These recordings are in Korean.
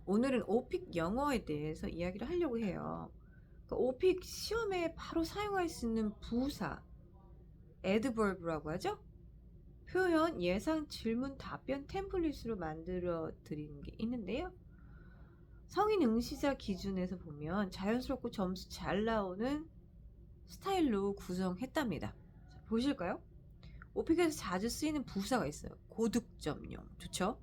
오늘은 오픽 영어에 대해서 이야기를 하려고 해요. 그러니까 오픽 시험에 바로 사용할 수 있는 부사, adverb라고 하죠? 표현, 예상, 질문, 답변 템플릿으로 만들어 드리는 게 있는데요. 성인 응시자 기준에서 보면 자연스럽고 점수 잘 나오는 스타일로 구성했답니다. 자, 보실까요? 오픽에서 자주 쓰이는 부사가 있어요. 고득점용. 좋죠?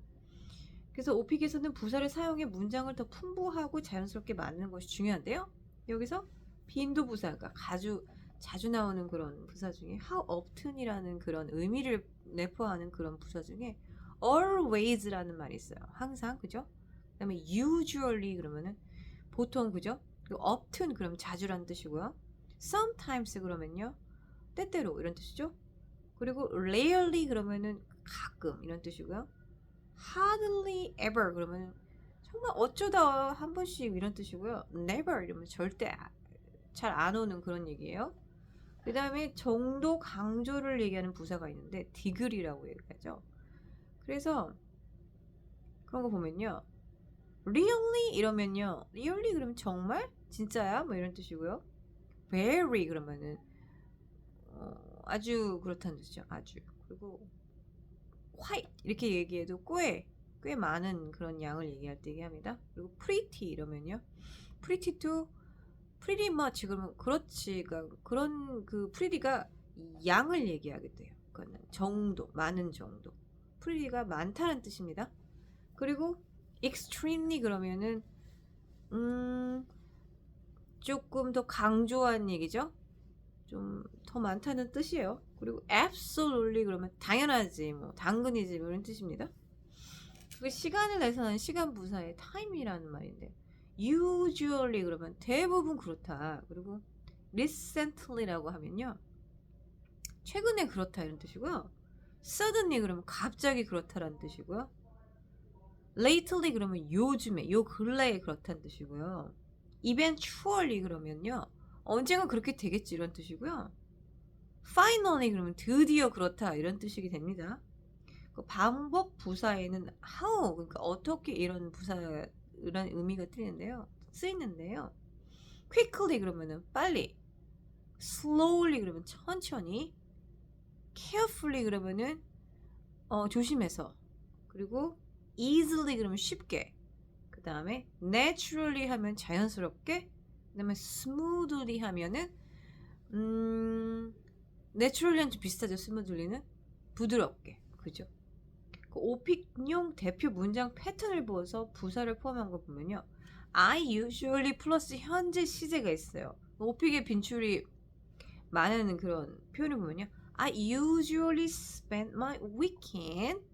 그래서 오픽에서는 부사를 사용해 문장을 더 풍부하고 자연스럽게 만드는 것이 중요한데요. 여기서 빈도 부사가 자주 나오는 그런 부사 중에 how often이라는 그런 의미를 내포하는 그런 부사 중에 always라는 말이 있어요. 항상, 그죠? 그 다음에 usually 그러면은 보통, 그죠? 그리고 often 그러면 자주라는 뜻이고요. sometimes 그러면요 때때로 이런 뜻이죠. 그리고 rarely 그러면은 가끔 이런 뜻이고요. hardly ever 그러면 정말 어쩌다 한 번씩 이런 뜻이고요. never 이러면 절대 잘 안 오는 그런 얘기예요. 그 다음에 정도 강조를 얘기하는 부사가 있는데 degree라고 얘기하죠. 그래서 그런 거 보면요. really 이러면요. really 그러면 정말? 진짜야? 뭐 이런 뜻이고요. very 그러면은 아주 그렇다는 뜻이죠. 아주. 그리고 quite 이렇게 얘기해도 꽤 많은 그런 양을 얘기할 때 얘기합니다. 그리고 pretty 이러면요. pretty to pretty much 그러면 그렇지. 그러니까 그런 그 pretty가 양을 얘기하게 돼요. 그러니까 정도, 많은 정도. pretty가 많다는 뜻입니다. 그리고 extremely 그러면은 조금 더 강조한 얘기죠. 좀 더 많다는 뜻이에요. 그리고 absolutely 그러면 당연하지, 뭐 당근이지 뭐 이런 뜻입니다. 그 시간을 내서는 시간 부사의 time이라는 말인데 usually 그러면 대부분 그렇다. 그리고 recently라고 하면요 최근에 그렇다 이런 뜻이고요. suddenly 그러면 갑자기 그렇다라는 뜻이고요. lately 그러면 요즘에 요 근래에 그렇다는 뜻이고요. eventually 그러면요 언젠가 그렇게 되겠지 이런 뜻이고요. finally 그러면 드디어 그렇다 이런 뜻이 됩니다. 그 반복 부사에는 how 그러니까 어떻게 이런 부사 이런 의미가 쓰이는데요. quickly 그러면은 빨리, slowly 그러면 천천히, carefully 그러면은 조심해서, 그리고 easily 그러면 쉽게, 그 다음에 naturally 하면 자연스럽게, 그 다음에 smoothly 하면은 내추럴리랑 좀 비슷하죠. 스무들리는 부드럽게, 그죠? 그 오픽용 대표 문장 패턴을 보아서 부사를 포함한 거 보면요, I usually 플러스 현재 시제가 있어요. 오픽의 빈출이 많은 그런 표현을 보면요, I usually spend my weekend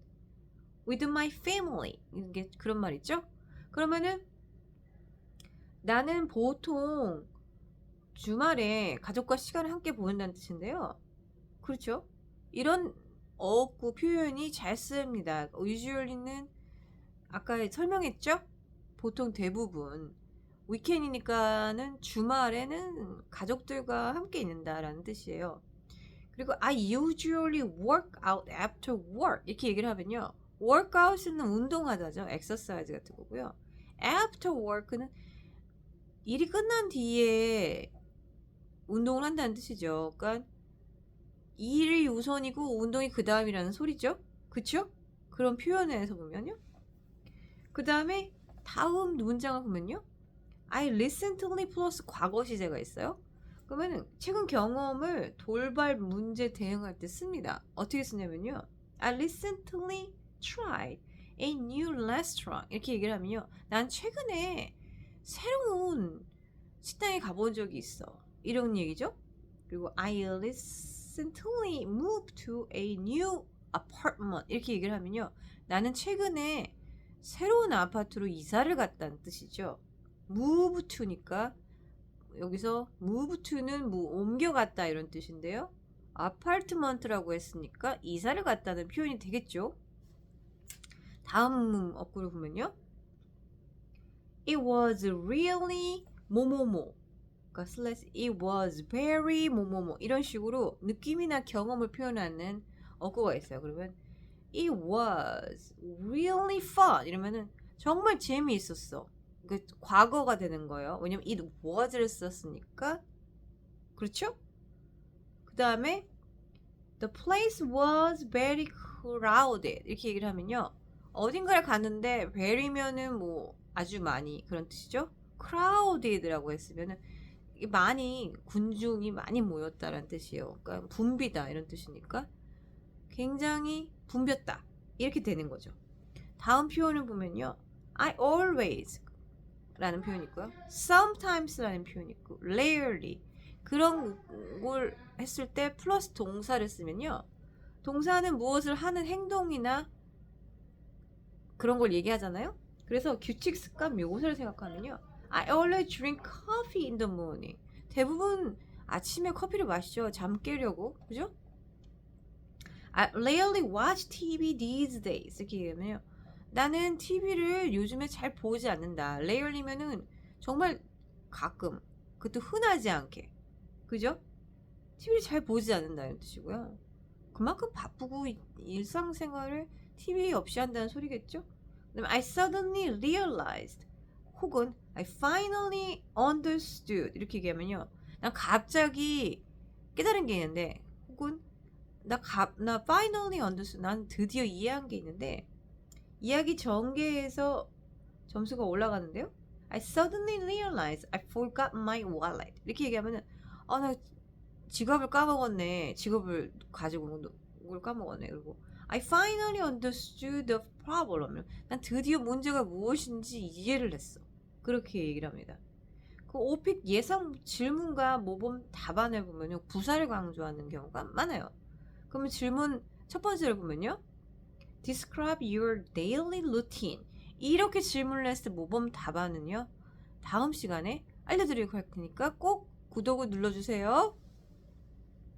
with my family 이게 그런 말 있죠? 그러면은 나는 보통 주말에 가족과 시간을 함께 보낸다는 뜻인데요. 그렇죠? 이런 어구 표현이 잘 쓰입니다. usually는 아까 설명했죠? 보통 대부분 위켄이니까는 주말에는 가족들과 함께 있는다라는 뜻이에요. 그리고 I usually work out after work 이렇게 얘기를 하면요. workout은 운동하다죠. exercise 같은 거고요. after work는 일이 끝난 뒤에 운동을 한다는 뜻이죠. 그러니까 일이 우선이고 운동이 그 다음이라는 소리죠. 그쵸? 그런 표현에서 보면요. 그 다음에 다음 문장을 보면요. I recently 플러스 과거 시제가 있어요. 그러면은 최근 경험을 돌발 문제 대응할 때 씁니다. 어떻게 쓰냐면요. I recently tried a new restaurant 이렇게 얘기를 하면요. 난 최근에 새로운 식당에 가본 적이 있어. 이런 얘기죠. 그리고 I recently moved to a new apartment 이렇게 얘기를 하면요. 나는 최근에 새로운 아파트로 이사를 갔다는 뜻이죠. move to니까 여기서 move to는 뭐 옮겨갔다 이런 뜻인데요. 아파트먼트라고 했으니까 이사를 갔다는 표현이 되겠죠. 다음 어구를 보면요. It was really 뭐뭐뭐 그러니까 slash it was very 뭐뭐뭐 이런 식으로 느낌이나 경험을 표현하는 어구가 있어요. 그러면 it was really fun 이러면은 정말 재미있었어. 그 과거가 되는 거예요. 왜냐면 it was를 썼으니까. 그렇죠? 그 다음에 the place was very crowded 이렇게 얘기를 하면요. 어딘가를 갔는데 very면은 뭐 아주 많이 그런 뜻이죠. crowded라고 했으면은 많이 군중이 많이 모였다라는 뜻이에요. 그러니까 붐비다 이런 뜻이니까 굉장히 붐볐다 이렇게 되는 거죠. 다음 표현을 보면요. I always 라는 표현이 있고요. sometimes 라는 표현이 있고 rarely 그런 걸 했을 때 플러스 동사를 쓰면요. 동사는 무엇을 하는 행동이나 그런 걸 얘기하잖아요. 그래서 규칙, 습관, 묘사를 생각하면요. I always drink coffee in the morning. 대부분 아침에 커피를 마시죠. 잠 깨려고. 그죠? I rarely watch TV these days. 이렇게 얘기하면요. 나는 TV를 요즘에 잘 보지 않는다. rarely면은 정말 가끔. 그것도 흔하지 않게. 그죠? TV를 잘 보지 않는다. 이런 뜻이고요. 그만큼 바쁘고 일상생활을 TV 없이 한다는 소리겠죠? 그다음에 I suddenly realized 혹은 I finally understood 이렇게 얘기하면요. 난 갑자기 깨달은 게 있는데 혹은 나 finally understood 난 드디어 이해한 게 있는데 이야기 전개에서 점수가 올라가는데요. I suddenly realized I forgot my wallet 이렇게 얘기하면은 나 지갑을 까먹었네. 지갑을 가지고 온 걸 까먹었네. 그리고 I finally understood the problem. 난 드디어 문제가 무엇인지 이해를 했어. 그렇게 얘기를 합니다. 그 오픽 예상 질문과 모범 답안을 보면요. 부사를 강조하는 경우가 많아요. 그러면 질문 첫 번째를 보면요. Describe your daily routine. 이렇게 질문을 했을 때 모범 답안은요. 다음 시간에 알려드릴 테니까 꼭 구독을 눌러주세요.